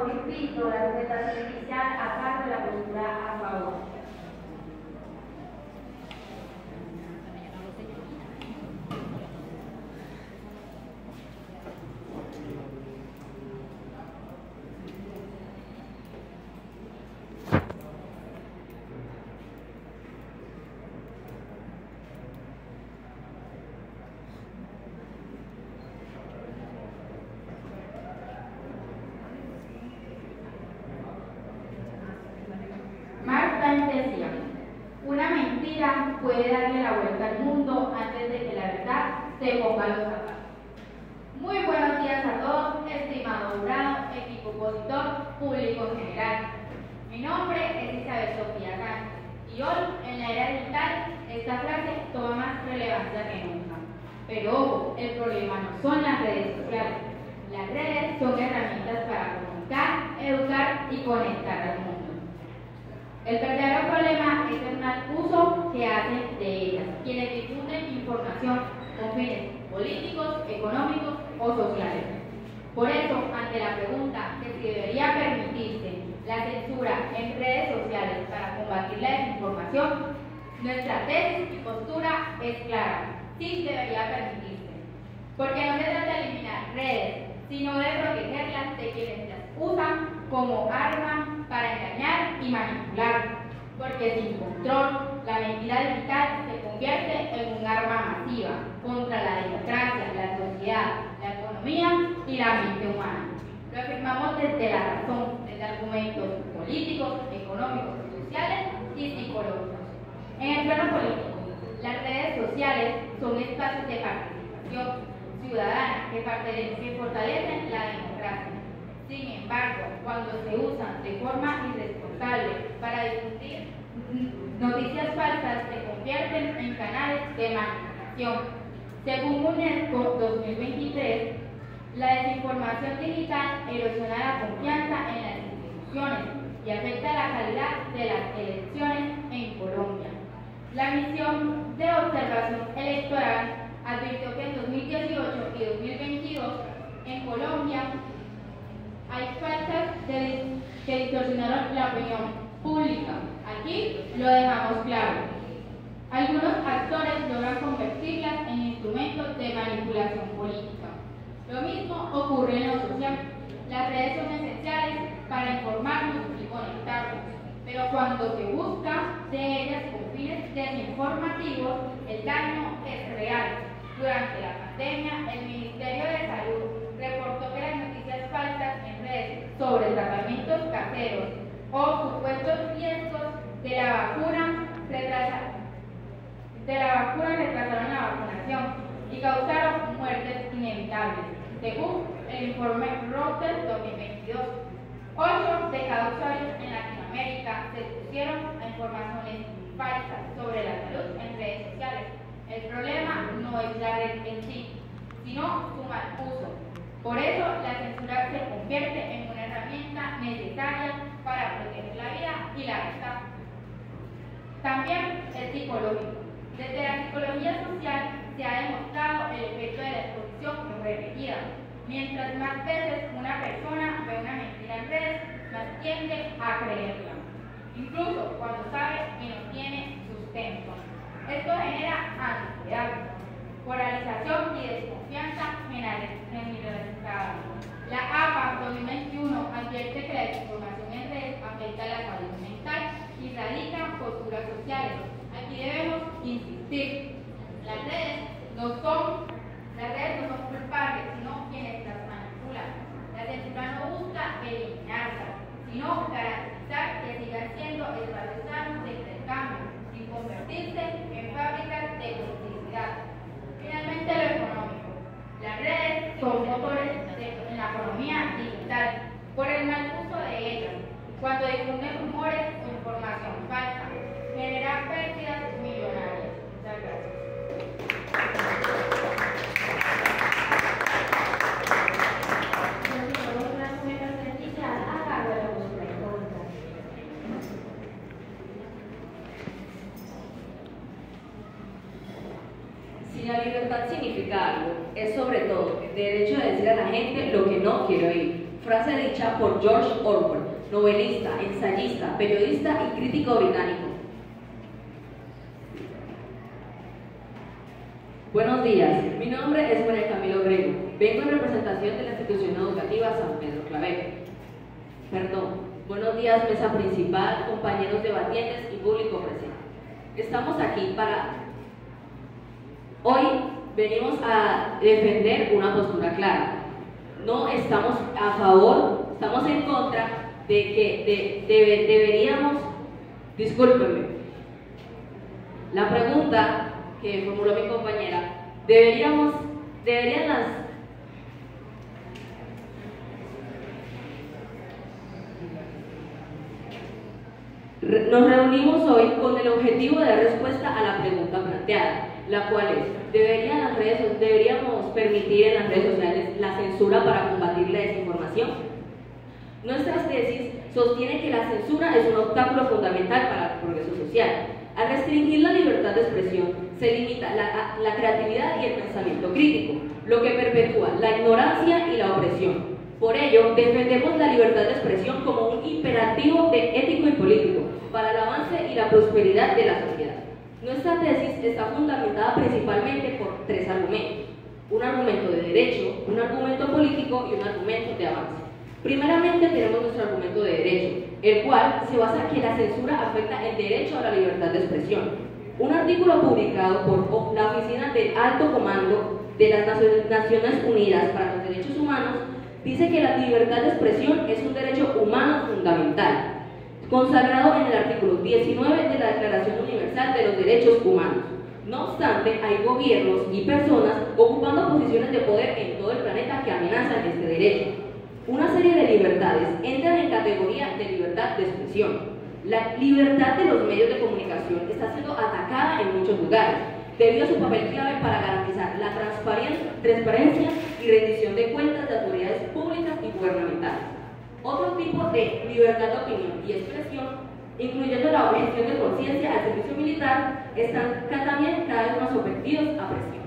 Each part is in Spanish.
por escrito la argumentación inicial a cargo de la postura a favor. Decía, una mentira puede darle la vuelta al mundo antes de que la verdad se ponga los zapatos. Muy buenos días a todos, estimado jurado, equipo opositor, público en general. Mi nombre es Isabel Sofía Sánchez y hoy, en la era digital, esta frase toma más relevancia que nunca. Pero ojo, el problema no son las redes sociales. Las redes son herramientas para comunicar, educar y conectar al mundo. El verdadero problema es el mal uso que hacen de ellas, quienes difunden información con fines políticos, económicos o sociales. Por eso, ante la pregunta de si debería permitirse la censura en redes sociales para combatir la desinformación, nuestra tesis y postura es clara: sí debería permitirse, porque no se trata de eliminar redes, sino de protegerlas de quienes las usan como arma para engañar y manipular, porque sin control, la mentira digital se convierte en un arma masiva contra la democracia, la sociedad, la economía y la mente humana. Lo afirmamos desde la razón, desde argumentos políticos, económicos, sociales y psicológicos. En el plano político, las redes sociales son espacios de participación ciudadana que fortalecen la democracia. Sin embargo, cuando se usan de forma irresponsable para difundir noticias falsas, se convierten en canales de manipulación. Según UNESCO 2023, la desinformación digital erosiona la confianza en las instituciones y afecta la calidad de las elecciones en Colombia. La misión de observación electoral advirtió que en 2018 y 2022 en Colombia hay faltas que distorsionaron la opinión pública. Aquí lo dejamos claro. Algunos actores logran convertirlas en instrumentos de manipulación política. Lo mismo ocurre en lo social. Las redes son esenciales para informarnos y conectarnos, pero cuando se busca de ellas con fines desinformativos, el daño es real. Durante la pandemia, el Ministerio de Salud reportó que las noticias falsas en redes sobre tratamientos caseros o supuestos riesgos de la vacuna retrasaron la vacunación y causaron muertes inevitables, según el informe Reuters 2022. 8 de cada usuarios en Latinoamérica se expusieron a informaciones falsas sobre la salud en redes sociales. El problema no es la red en sí, sino su mal uso. Por eso, la censura se convierte en una herramienta necesaria para proteger la vida y la verdad. También es psicológico. Desde la psicología social se ha demostrado el efecto de la exposición repetida. Mientras más veces una persona ve una mentira en redes, más tiende a creerla, incluso cuando sabe que no tiene sustento. Esto genera ansiedad, polarización y desconfianza generalizada. La APA 2021 advierte que la desinformación en redes afecta a la salud mental y radica posturas sociales. Aquí debemos insistir: las redes no son culpables, sino quienes las manipulan. La censura no busca eliminarlas, sino garantizar que sigan siendo espacios sanos de intercambio, sin convertirse en fábricas de toxicidad. Finalmente, lo económico. Las redes son motores en la economía digital por el mal uso de ellas. Cuando difunden rumores o información falsa, genera pérdidas millonarias. Muchas gracias. Si la libertad significa algo, es sobre todo el derecho de decir a la gente lo que no quiere oír, frase dicha por George Orwell, novelista, ensayista, periodista y crítico británico. Buenos días, mi nombre es María Camilo Grego. Vengo en representación de la institución educativa San Pedro Clavel. Buenos días, mesa principal, compañeros debatientes y público presente. Estamos aquí Hoy venimos a defender una postura clara. No estamos a favor, estamos en contra de que deberíamos, discúlpenme, la pregunta que formuló mi compañera, nos reunimos hoy con el objetivo de dar respuesta a la pregunta planteada, la cual es, ¿deberíamos permitir en las redes sociales la censura para combatir la desinformación? Nuestras tesis sostienen que la censura es un obstáculo fundamental para el progreso social. Al restringir la libertad de expresión, se limita la creatividad y el pensamiento crítico, lo que perpetúa la ignorancia y la opresión. Por ello, defendemos la libertad de expresión como un imperativo ético y político para el avance y la prosperidad de la sociedad. Nuestra tesis está fundamentada principalmente por tres argumentos: un argumento de derecho, un argumento político y un argumento de avance. Primeramente tenemos nuestro argumento de derecho, el cual se basa en que la censura afecta el derecho a la libertad de expresión. Un artículo publicado por la Oficina del Alto Comando de las Naciones Unidas para los Derechos Humanos dice que la libertad de expresión es un derecho humano fundamental, consagrado en el artículo 19 de la Declaración Universal de los Derechos Humanos. No obstante, hay gobiernos y personas ocupando posiciones de poder en todo el planeta que amenazan este derecho. Una serie de libertades entran en categoría de libertad de expresión. La libertad de los medios de comunicación está siendo atacada en muchos lugares, debido a su papel clave para garantizar la transparencia y rendición de cuentas de autoridades públicas y gubernamentales. Otro tipo de libertad de opinión y expresión, incluyendo la objeción de conciencia al servicio militar, están también cada vez más sometidos a presión.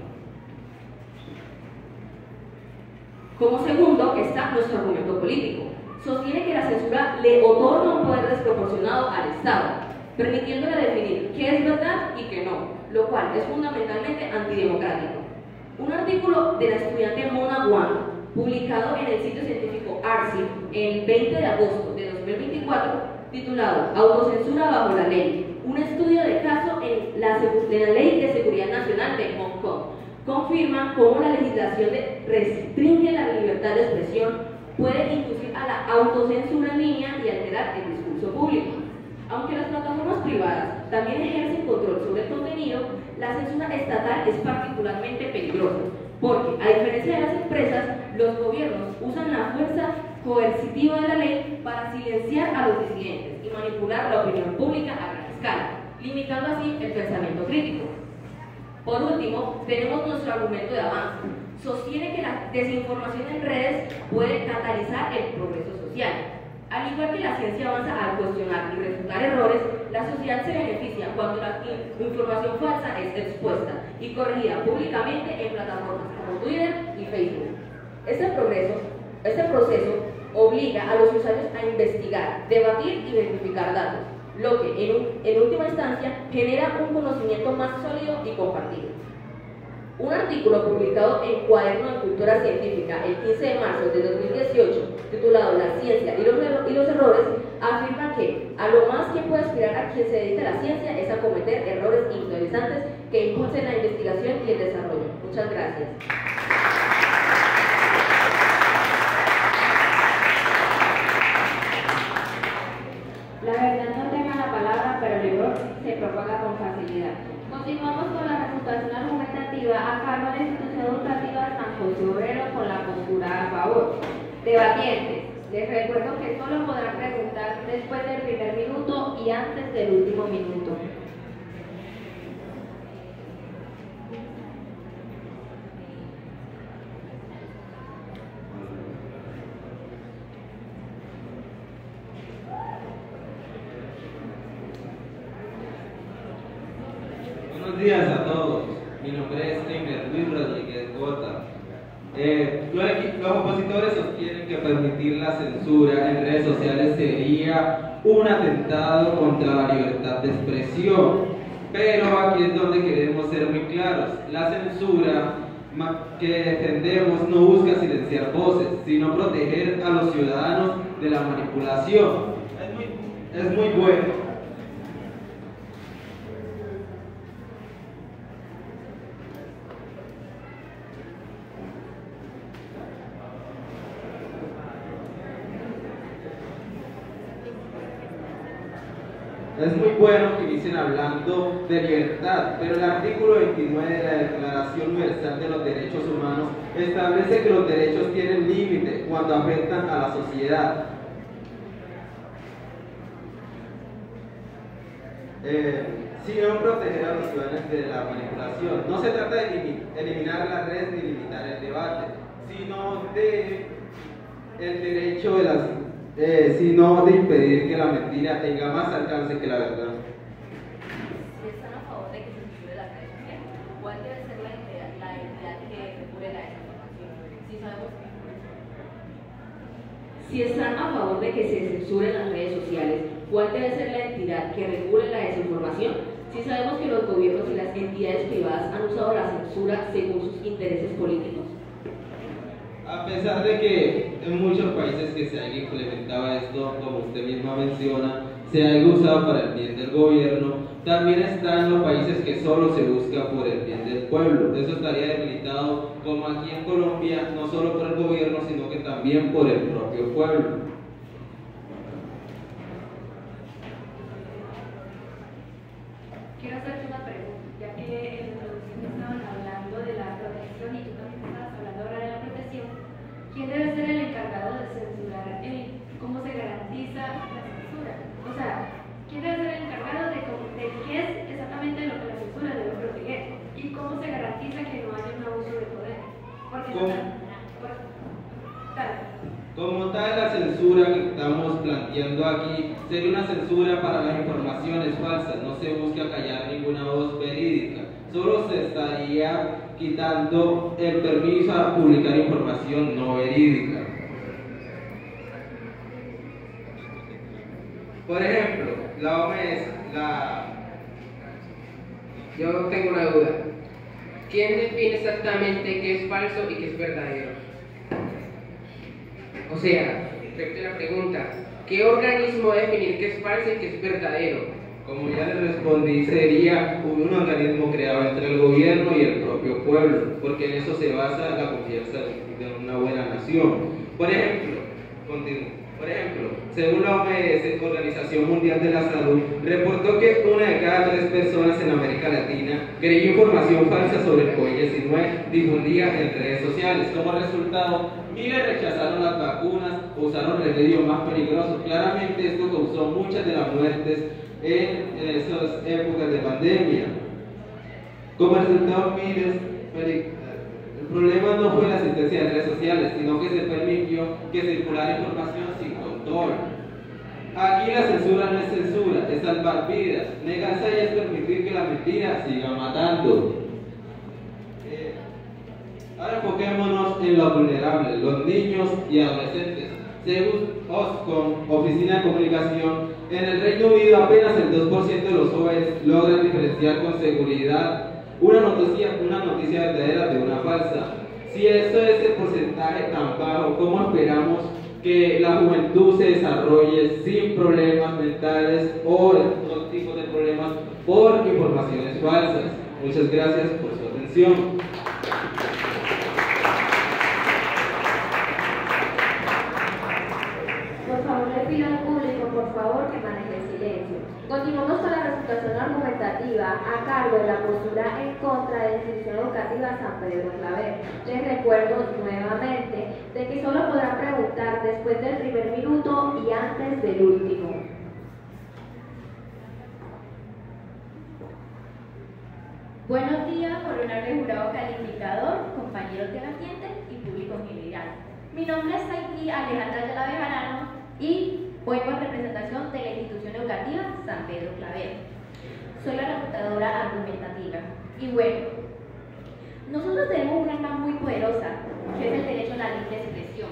Como segundo está nuestro argumento político. Sostiene que la censura le otorga un poder desproporcionado al Estado, permitiéndole definir qué es verdad y qué no, lo cual es fundamentalmente antidemocrático. Un artículo de la estudiante Mona Wang, publicado en el sitio científico ARXIV el 20 de agosto de 2024, titulado Autocensura bajo la ley, un estudio de caso en la Ley de Seguridad Nacional de Hong Kong, confirma cómo la legislación restringe la libertad de expresión, puede inducir a la autocensura en línea y alterar el discurso público. Aunque las plataformas privadas también ejercen control sobre el contenido, la censura estatal es particularmente peligrosa, porque, a diferencia de las empresas, los gobiernos usan la fuerza coercitiva de la ley para silenciar a los disidentes y manipular la opinión pública a gran escala, limitando así el pensamiento crítico. Por último, tenemos nuestro argumento de avance. Sostiene que la desinformación en redes puede catalizar el progreso social. Al igual que la ciencia avanza al cuestionar y refutar errores, la sociedad se beneficia cuando la información falsa es expuesta y corregida públicamente en plataformas como Twitter y Facebook. Este proceso obliga a los usuarios a investigar, debatir y verificar datos, lo que en última instancia genera un conocimiento más sólido y compartido. Un artículo publicado en Cuaderno de Cultura Científica el 15 de marzo de 2018, titulado La ciencia y los errores, afirma que a lo más que puede aspirar a quien se dedica a la ciencia es a cometer errores interesantes que impulsen la investigación y el desarrollo. Muchas gracias. La verdad no tenga la palabra, pero el error se propaga con facilidad. Continuamos con la refutación argumentativa a cargo de la institución educativa San José Obrero con la postura a favor. Debatientes, les recuerdo que solo podrán preguntar después del primer minuto y antes del último minuto. Buenos días a todos, mi nombre es Luis Rodríguez Gota. Los opositores sostienen que permitir la censura en redes sociales sería un atentado contra la libertad de expresión. Pero aquí es donde queremos ser muy claros. La censura que defendemos no busca silenciar voces, sino proteger a los ciudadanos de la manipulación. Es muy bueno. Es muy bueno que inicien hablando de libertad, pero el artículo 29 de la Declaración Universal de los Derechos Humanos establece que los derechos tienen límite cuando afectan a la sociedad. Sino proteger a los ciudadanos de la manipulación. No se trata de eliminar las redes ni limitar el debate, sino de el derecho de las sino de impedir que la mentira tenga más alcance que la verdad. Si están a favor de que se censure las redes sociales, ¿cuál debe ser la entidad que regule la desinformación? Si están a favor de que se censuren las redes sociales, ¿cuál debe ser la entidad que regule la desinformación? Si sabemos que los gobiernos y las entidades privadas han usado la censura según sus intereses políticos. A pesar de que en muchos países que se haya implementado esto, como usted misma menciona, se haya usado para el bien del gobierno, también están los países que solo se busca por el bien del pueblo. Eso estaría debilitado, como aquí en Colombia, no solo por el gobierno, sino que también por el propio pueblo. Quiero hacerte una pregunta, ya que en la introducción estaban hablando de la protección y tú también estabas hablando ahora de la protección. ¿Quién debe ser el encargado de censurar cómo se garantiza la censura? O sea, ¿quién debe ser el encargado de qué es exactamente lo que la censura debe proteger? ¿Y cómo se garantiza que no haya un abuso de poder? Porque como tal, la censura que estamos planteando aquí sería una censura para las informaciones falsas. No se busca callar ninguna voz verídica. Solo se estaría quitando el permiso a publicar información no verídica. Por ejemplo, la OMS, Yo tengo una duda. ¿Quién define exactamente qué es falso y qué es verdadero? O sea, repito la pregunta, ¿qué organismo va a definir qué es falso y qué es verdadero? Como ya le respondí, sería un organismo creado entre el gobierno y el propio pueblo, porque en eso se basa la confianza de una buena nación. Por ejemplo, según la OMS, Organización Mundial de la Salud, reportó que 1 de cada 3 personas en América Latina creyó información falsa sobre el COVID-19 difundida en redes sociales. Como resultado, miles rechazaron las vacunas o usaron remedios más peligrosos. Claramente esto causó muchas de las muertes en esas épocas de pandemia. Como resultado, el problema no fue la existencia de redes sociales, sino que se permitió que circulara información sin control. Aquí la censura no es censura, es salvar vidas. Negarse a ella es permitir que la mentira siga matando. Ahora enfoquémonos en los vulnerables, los niños y adolescentes. Según Ofcom, Oficina de Comunicación, en el Reino Unido apenas el 2% de los jóvenes logran diferenciar con seguridad una noticia verdadera de una falsa. Si esto es el porcentaje tan bajo, ¿cómo esperamos que la juventud se desarrolle sin problemas mentales o otro tipo de problemas por informaciones falsas? Muchas gracias por su atención. Por favor, le pido al público, por favor, que maneje el silencio. Continuamos con la refutación argumentativa a cargo de la postura en contra de la institución educativa San Pedro Claver. Les recuerdo nuevamente de que solo podrán preguntar después del primer minuto y antes del último. Buenos días, honorable jurado calificador, compañeros debatientes y público en general. Mi nombre es Saiki Alejandra de la Bejarano y vengo en representación de la institución educativa San Pedro Claver. Soy la refutadora argumentativa. Y bueno, nosotros tenemos una arma muy poderosa, que es el derecho a la libre expresión,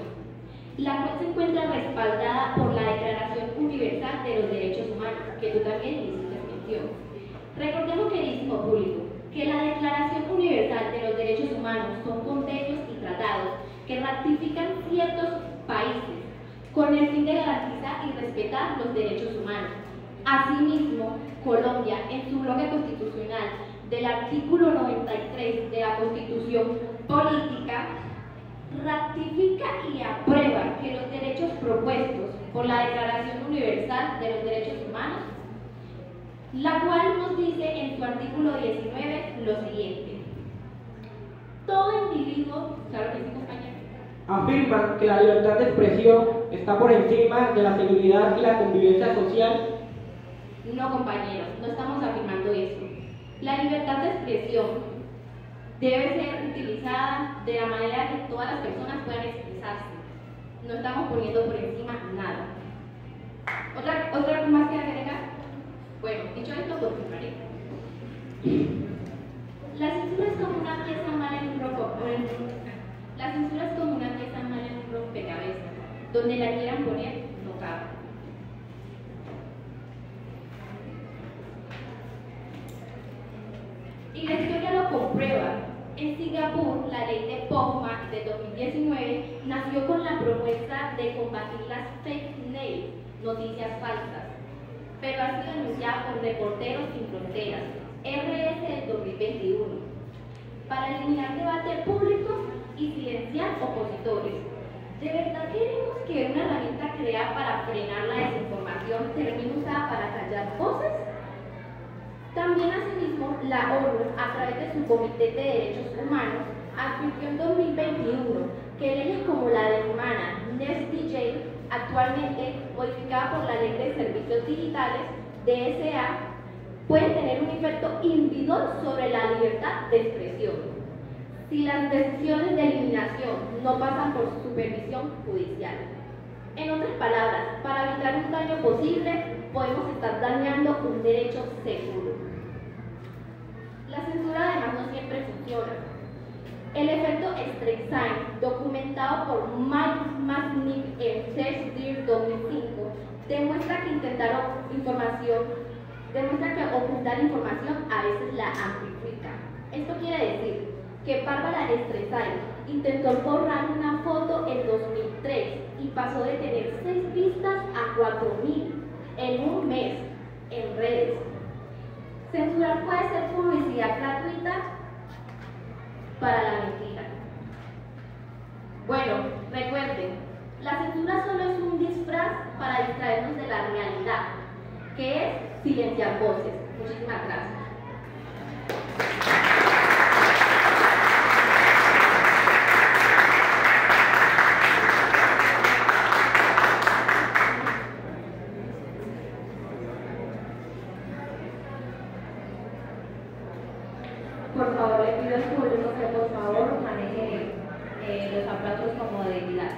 la cual se encuentra respaldada por la Declaración Universal de los Derechos Humanos, que tú también hiciste mención. Recordemos, queridísimo público, que la Declaración Universal de los Derechos Humanos son convenios y tratados que ratifican ciertos países con el fin de garantizar y respetar los derechos humanos. Asimismo, Colombia, en su bloque constitucional del artículo 93 de la Constitución Política, ratifica y aprueba que los derechos propuestos por la Declaración Universal de los Derechos Humanos, la cual nos dice en su artículo 19 lo siguiente: todo individuo, claro que sí, compañero, afirma que la libertad de expresión está por encima de la seguridad y la convivencia social. No, compañeros, no estamos afirmando eso. La libertad de expresión debe ser utilizada de la manera que todas las personas puedan expresarse. No estamos poniendo por encima nada. ¿Otra más que agregar? Bueno, dicho esto, continuaré. La censura es como una pieza mal en un La censura es como una pieza mal en un rompecabezas. Donde la quieran poner, no cabe. Y la historia lo comprueba. En Singapur, la ley de POCMA de 2019 nació con la promesa de combatir las fake news, noticias falsas, pero ha sido denunciada por Reporteros Sin Fronteras, RS del 2021, para eliminar debate público y silenciar opositores. ¿De verdad queremos que una herramienta creada para frenar la desinformación termine usada para callar voces? También, asimismo, la ONU, a través de su Comité de Derechos Humanos, advirtió en 2021 que leyes como la de hermana NetzDG, actualmente modificada por la Ley de Servicios Digitales, DSA, pueden tener un efecto inhibidor sobre la libertad de expresión, si las decisiones de eliminación no pasan por supervisión judicial. En otras palabras, para evitar un daño posible, podemos estar dañando un derecho seguro. La censura además no siempre funciona. El efecto Streisand, documentado por Mike Masnick en CESDIR 2005, demuestra que ocultar información a veces la amplifica. Esto quiere decir que Bárbara Streisand intentó borrar una foto en 2003 y pasó de tener 6 vistas a 4.000 en un mes en redes. Censurar puede ser publicidad gratuita para la mentira. Bueno, recuerden, la censura solo es un disfraz para distraernos de la realidad, que es silenciar voces. Muchísimas gracias. Por favor, le pido al público que por favor maneje los aplausos con modernidad.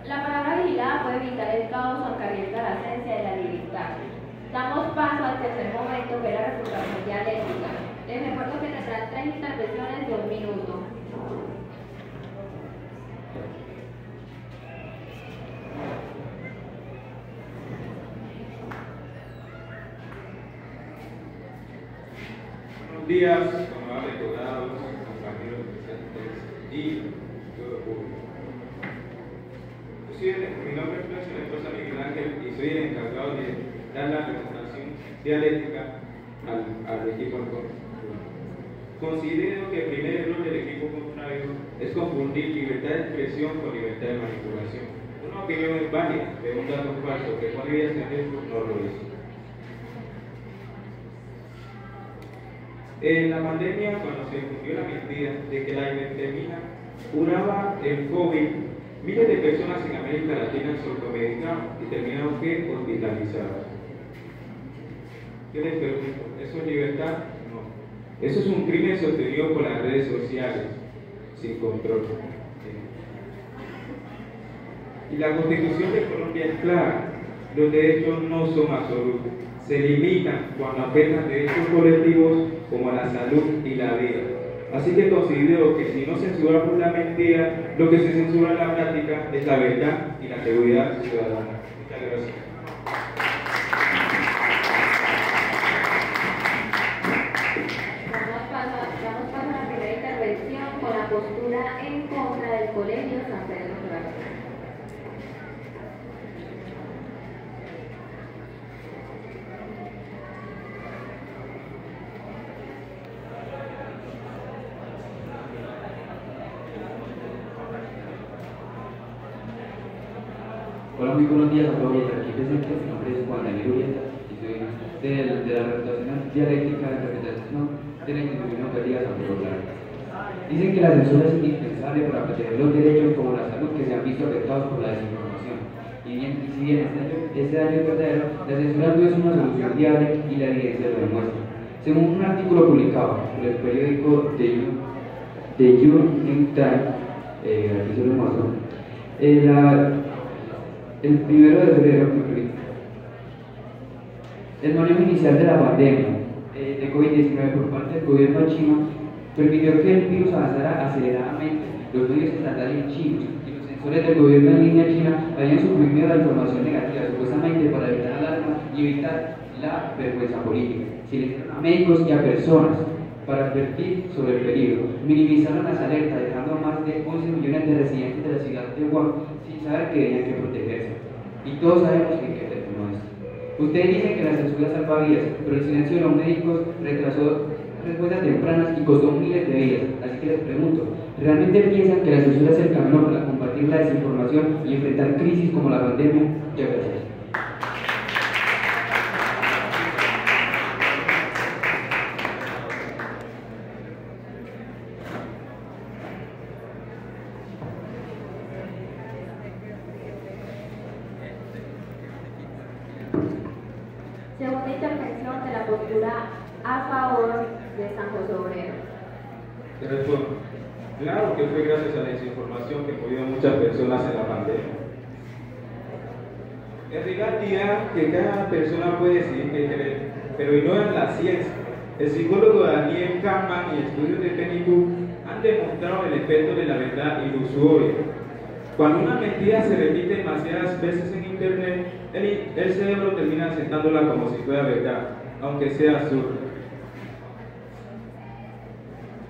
La palabra vigilada puede evitar el caos aunque arriesga la esencia de la libertad. Damos paso al tercer momento, que es la refutación dialéctica. Les recuerdo que tendrán 3 intervenciones de 1 minuto. Buenos días, honorables diputados, compañeros presentes y todo público. Mi nombre es Francisco Esposa Miguel Ángel y soy el encargado de dar la presentación dialéctica al equipo contrario. Considero que el primer error del equipo contrario es confundir libertad de expresión con libertad de manipulación. Una opinión es válida, pero un dato falso que puede ascender no lo es. En la pandemia, cuando se difundió la mentira de que la ivermectina curaba el COVID, miles de personas en América Latina se automedicaron y terminaron hospitalizadas. ¿Qué les pregunto? ¿Eso es libertad? No. Eso es un crimen sostenido por las redes sociales, sin control. Y la Constitución de Colombia es clara: los derechos no son absolutos, se limitan cuando afectan derechos colectivos como la salud y la vida. Así que considero que si no censuramos la mentira, lo que se censura en la práctica es la verdad y la seguridad ciudadana. Muchas gracias. Damos paso a la primera intervención con la postura en contra del Colegio San Pedro Claver. Hola, muy buenos días a todos los aquí presentes. Mi nombre es Juan Daniel Urieta y soy de la Representación Dialéctica de Interpretación de la Institución Educativa San Pedro Claver. Dicen que la censura es indispensable para proteger los derechos como la salud que se han visto afectados por la desinformación. Y si bien este daño es verdadero, la censura no es una solución viable y la evidencia lo demuestra. Según un artículo publicado por el periódico The New York Times, aquí se lo muestro, el 1 de febrero, el manejo inicial de la pandemia de COVID-19 por parte del gobierno chino permitió que el virus avanzara aceleradamente. Los medios estatales chinos y los sensores del gobierno en línea china habían suprimido la información negativa, supuestamente para evitar alarma y evitar la vergüenza política. Silenciaron a médicos y a personas para advertir sobre el peligro. Minimizaron las alertas, dejando a más de 11 millones de residentes de la ciudad de Wuhan sin saber que tenían que protegerse. Y todos sabemos que no es. Ustedes dicen que la censura salva vidas, pero el silencio de los médicos retrasó respuestas tempranas y costó miles de vidas. Así que les pregunto, ¿realmente piensan que la censura es el camino para combatir la desinformación y enfrentar crisis como la pandemia? Muchas gracias. Segunda intervención de la postura a favor de San José Obrero. Te respondo. Claro que fue gracias a la desinformación que murieron muchas personas en la pandemia. En realidad que cada persona puede decidir qué creer, pero ignoran la ciencia. El psicólogo Daniel Kahneman y estudios de PNU han demostrado el efecto de la verdad ilusoria. Cuando una mentira se repite demasiadas veces en internet, el cerebro termina aceptándola como si fuera verdad, aunque sea absurda.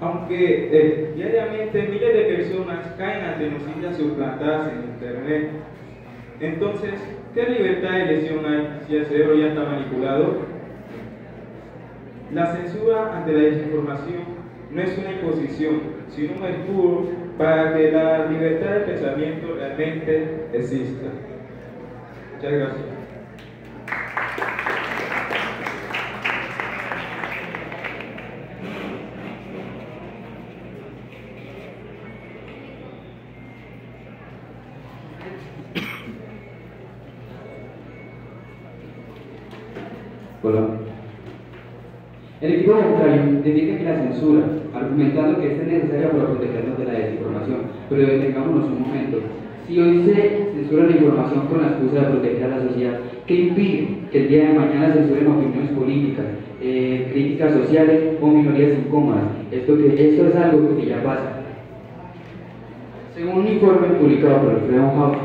Aunque diariamente miles de personas caen ante noticias suplantadas en internet, entonces, ¿qué libertad de elección hay si el cerebro ya está manipulado? La censura ante la desinformación no es una imposición, sino un escudo para que la libertad de pensamiento realmente exista. Muchas gracias. Hola. El equipo contrario defiende que la censura, argumentando que esta es necesaria para protegernos de la desinformación, pero detengámonos un momento. Si hoy se censura la información con la excusa de proteger a la sociedad, ¿qué impide que el día de mañana censuren opiniones políticas, críticas sociales o minorías incómodas? Esto es algo que ya pasa. Según un informe publicado por el Freedom House,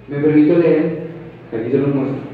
me permito leer, aquí se los muestro.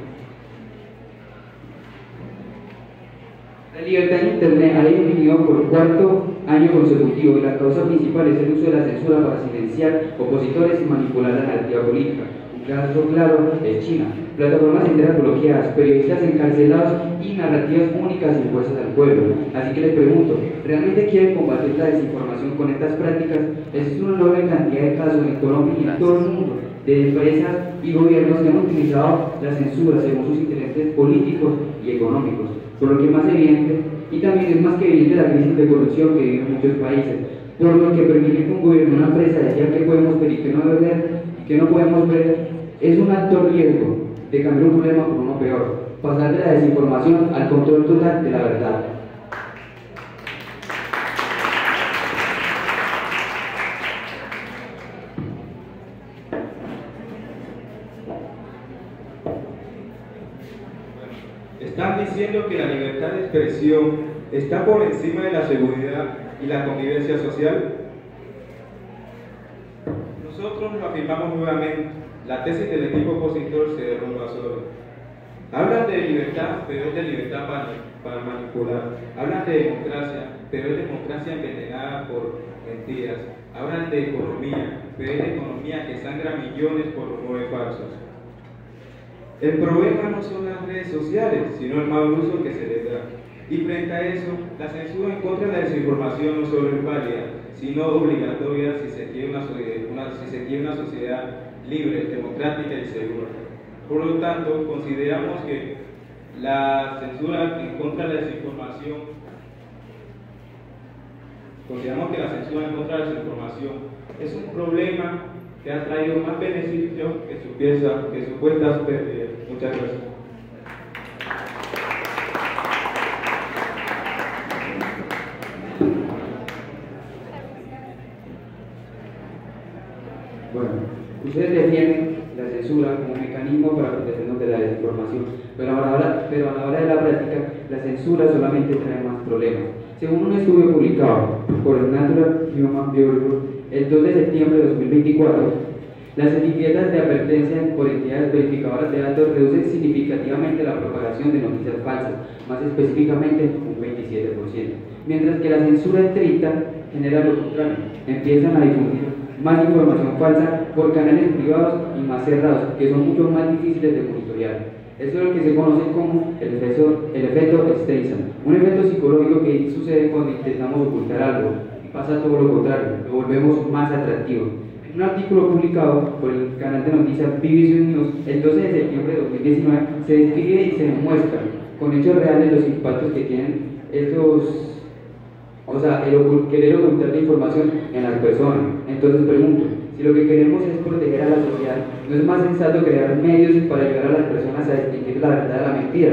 La libertad en Internet ha disminuido por cuarto año consecutivo y la causa principal es el uso de la censura para silenciar opositores y manipular la narrativa política. Un caso claro es China. Plataformas enteras bloqueadas, periodistas encarcelados y narrativas únicas impuestas al pueblo. Así que les pregunto, ¿realmente quieren combatir la desinformación con estas prácticas? Existe una enorme cantidad de casos en Colombia y en todo el mundo de empresas y gobiernos que han utilizado la censura según sus intereses políticos y económicos. Por lo que es más evidente, y también es más que evidente la crisis de corrupción que viven muchos países, por lo que permitir que un gobierno, una empresa decida qué podemos ver y qué no ver y qué no podemos ver, es un alto riesgo de cambiar un problema por uno peor, pasar de la desinformación al control total de la verdad. Están diciendo que la libertad de expresión está por encima de la seguridad y la convivencia social? Nosotros lo afirmamos nuevamente, la tesis del equipo opositor se derrumba solo. Hablan de libertad, pero es de libertad para manipular. Hablan de democracia, pero es democracia envenenada por mentiras. Hablan de economía, pero es de economía que sangra millones por rumores falsos. El problema no son las redes sociales, sino el mal uso que se les da. Y frente a eso, la censura en contra de la desinformación no solo es válida, sino obligatoria si se quiere una sociedad libre, democrática y segura. Por lo tanto, consideramos que la censura en contra de la desinformación es un problema que ha traído más beneficios que supuestas pérdidas. Muchas gracias. Bueno, ustedes defienden la censura como un mecanismo para protegernos de la desinformación, pero a la hora de la práctica, la censura solamente trae más problemas. Según un estudio publicado por el Natural Human Bureau el 2 de septiembre de 2024, las etiquetas de advertencia por entidades verificadoras de datos reducen significativamente la propagación de noticias falsas, más específicamente un 27%, mientras que la censura estricta genera lo contrario, empiezan a difundir más información falsa por canales privados y más cerrados, que son mucho más difíciles de monitorear. Eso es lo que se conoce como el efecto Streisand, un efecto psicológico que sucede cuando intentamos ocultar algo y pasa todo lo contrario, lo volvemos más atractivo. En un artículo publicado por el canal de noticias BBC News el 12 de septiembre de 2019 se describe y se demuestra con hechos reales los impactos que tienen el querer ocultar la información en las personas. Entonces pregunto, si lo que queremos es proteger a la sociedad, ¿no es más sensato crear medios para ayudar a las personas a distinguir la verdad de la mentira,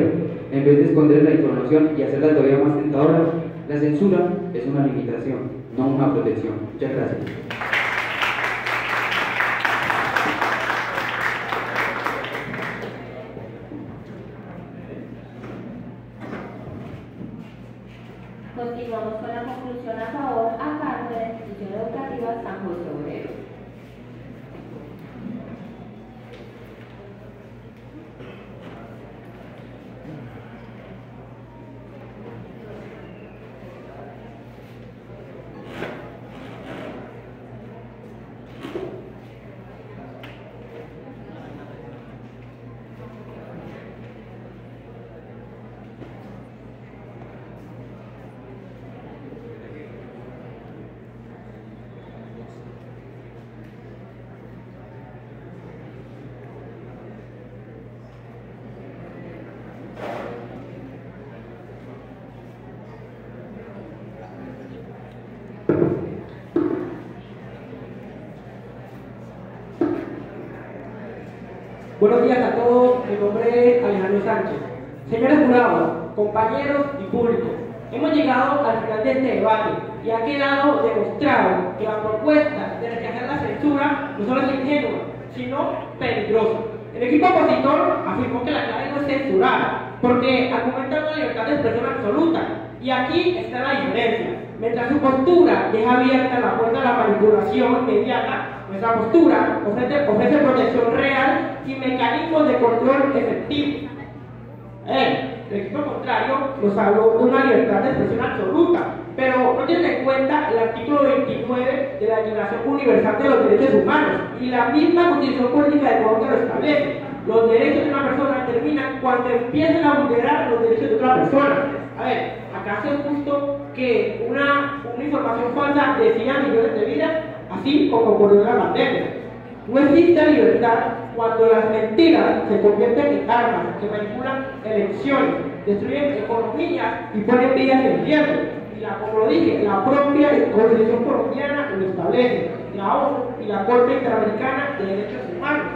en vez de esconder la información y hacerla todavía más tentadora? La censura es una limitación, no una protección. Muchas gracias. Continuamos con la conclusión a favor a cargo de la institución educativa San José Obrero. Buenos días a todos, mi nombre es Alejandro Sánchez. Señores jurados, compañeros y público, hemos llegado al final de este debate y ha quedado demostrado que la propuesta de rechazar la censura no solo es ingenua, sino peligrosa. El equipo opositor afirmó que la clave no es censurar, porque argumenta una libertad de expresión absoluta, y aquí está la diferencia. Mientras su postura deja abierta la puerta a la manipulación inmediata, nuestra postura ofrece protección real y mecanismos de control efectivos. El equipo contrario nos habló de una libertad de expresión absoluta, pero no tiene en cuenta el artículo 29 de la Declaración Universal de los Derechos Humanos y la misma Constitución Política de Colombia lo establece. Los derechos de una persona terminan cuando empiezan a vulnerar los derechos de otra persona. ¿Acaso es justo que una información falsa decida millones de vidas, así como ocurrió en la pandemia? No existe libertad cuando las mentiras se convierten en armas que manipulan elecciones, destruyen economías y ponen vidas en riesgo. Como lo dije, la propia Constitución colombiana lo establece, la ONU y la Corte Interamericana de Derechos Humanos,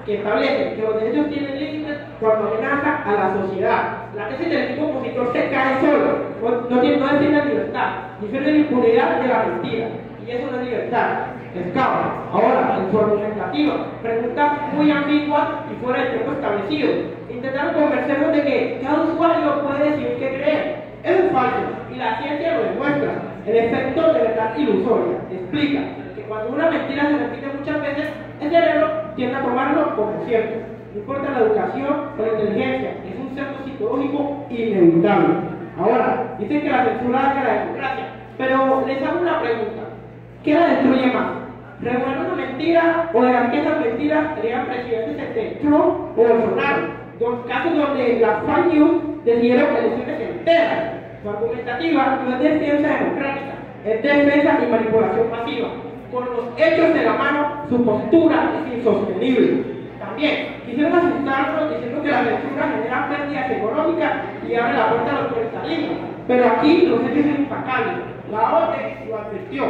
que establecen que los derechos tienen límites cuando amenazan a la sociedad. La tesis del equipo opositor se cae solo, no define libertad, defiende la impunidad de la mentira, y eso no es libertad, es caos. Ahora, en su argumentativa, preguntas muy ambiguas y fuera del tiempo establecido, intentaron convencernos de que cada usuario puede decidir qué creer, Eso es falso, y la ciencia lo demuestra. El efecto de verdad ilusoria explica que cuando una mentira se repite muchas veces, el cerebro tiende a tomarlo como cierto. No importa la educación o la inteligencia, es un sesgo psicológico inevitable. Ahora, dicen que la censura daña la democracia, pero les hago una pregunta. ¿Qué la destruye más? ¿Revelar una mentira o dejar que esas mentiras serían presidentes entre Trump o Bolsonaro? Dos casos donde las fake news decidieron elecciones enteras. Su argumentativa no es defensa democrática, es defensa y manipulación masiva. Con los hechos de la mano, su postura es insostenible. También quisieron asustarnos diciendo que la censura genera pérdidas económicas y abre la puerta al autoritarismo. Pero aquí los hechos son implacables. La ONU lo advirtió.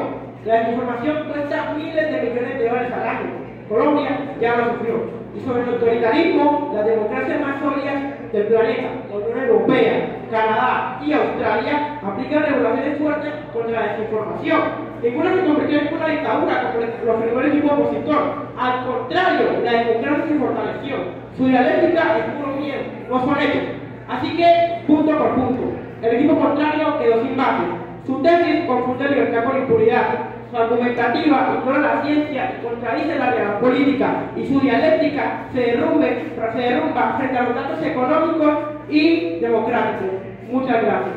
La desinformación cuesta miles de millones de dólares al año. Colombia ya lo sufrió. Y sobre el autoritarismo, las democracias más sólidas del planeta, la Unión Europea, Canadá y Australia, aplican regulaciones fuertes contra la desinformación. Ninguna se convirtió en una dictadura como lo afirmó el equipo opositor. Al contrario, la democracia se fortaleció. Su dialéctica es puro miedo, no son hechos. Así que, punto por punto, el equipo contrario quedó sin base. Su tesis confunde libertad con impunidad. Su argumentativa ignora la ciencia y contradice la realidad política, y su dialéctica se derrumba frente a los datos económicos y democráticos. Muchas gracias.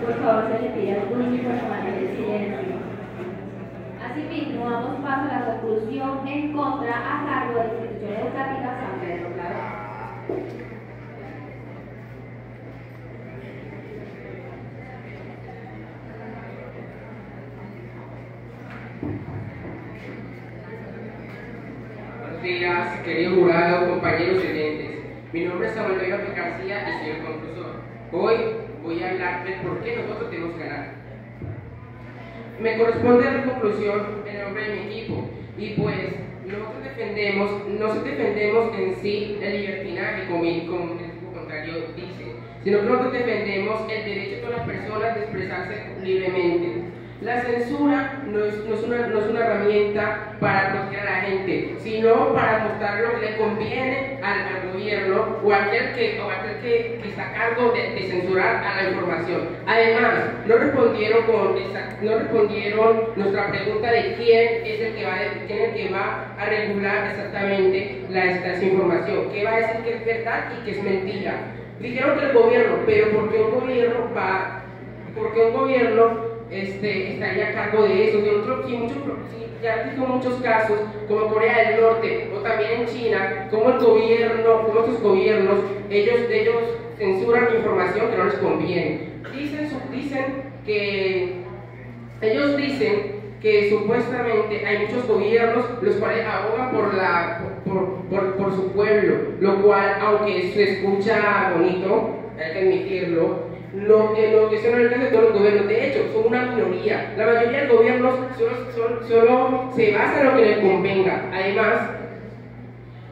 Por favor, se le pide al público permanecer en silencio. Asimismo, damos paso a la conclusión en contra a cargo de la institución educativa San Pedro Claver. Buenos días, querido jurado, compañeros y oyentes. Mi nombre es Samuel Vega García y soy el conclusor. Hoy voy a hablar del por qué nosotros tenemos que ganar. Me corresponde la conclusión en nombre de mi equipo, y pues nosotros no defendemos en sí el libertinaje como el equipo contrario dice, sino que nosotros defendemos el derecho de todas las personas de expresarse libremente. La censura no es una herramienta para proteger a la gente, sino para mostrar lo que le conviene al gobierno o a aquel que está a cargo de censurar a la información. Además, no respondieron nuestra pregunta de quién es el que va a regular exactamente la desinformación, qué va a decir que es verdad y que es mentira. Dijeron que el gobierno, pero ¿por qué un gobierno estaría a cargo de eso? Ya dijo muchos casos, como Corea del Norte o también en China, como estos gobiernos, ellos censuran información que no les conviene. Ellos dicen que supuestamente hay muchos gobiernos los cuales abogan por su pueblo, lo cual, aunque se escucha bonito, hay que admitirlo, que son el caso de todos los gobiernos. De hecho, son una minoría. La mayoría de gobiernos solo se basa en lo que les convenga. Además,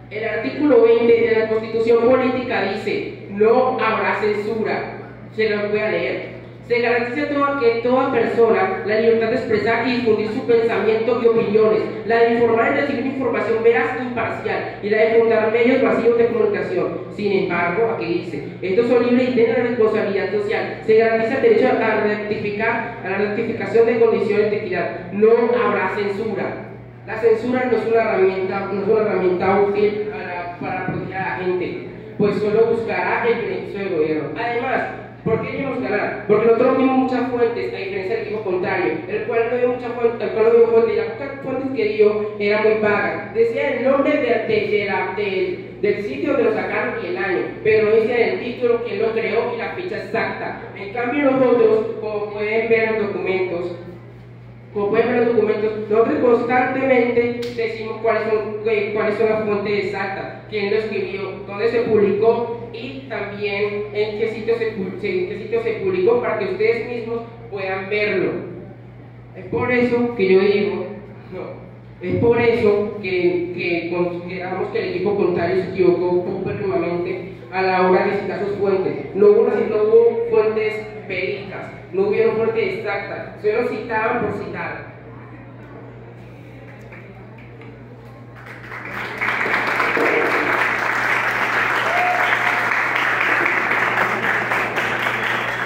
el artículo 20 de la Constitución Política dice: no habrá censura. Se los voy a leer. Se garantiza que toda persona la libertad de expresar y difundir su pensamiento y opiniones, la de informar y recibir información veraz e imparcial, y la de fundar medios masivos de comunicación. Sin embargo, aquí dice: estos son libres y tienen responsabilidad social. Se garantiza el derecho a la rectificación de condiciones de equidad. No habrá censura. La censura no es una herramienta útil para proteger a la gente, pues solo buscará el beneficio del gobierno. Además, ¿por qué debemos ganar? Porque nosotros vimos muchas fuentes, a diferencia del equipo contrario, el cual no dio muchas fuentes, y las pocas fuentes que dio eran muy vagas. Decía el nombre del sitio donde lo sacaron y el año, pero no decía el título, quién lo creó y la fecha exacta. En cambio nosotros, como pueden ver en los documentos, nosotros constantemente decimos cuáles son las fuentes exactas, quién lo escribió, dónde se publicó y también en qué sitio se publicó, para que ustedes mismos puedan verlo. Es por eso que yo digo, es por eso que consideramos que el equipo contrario se equivocó públicamente a la hora de citar sus fuentes. No hubo fuentes verídicas, no hubieron fuentes exactas, solo citaban por citar.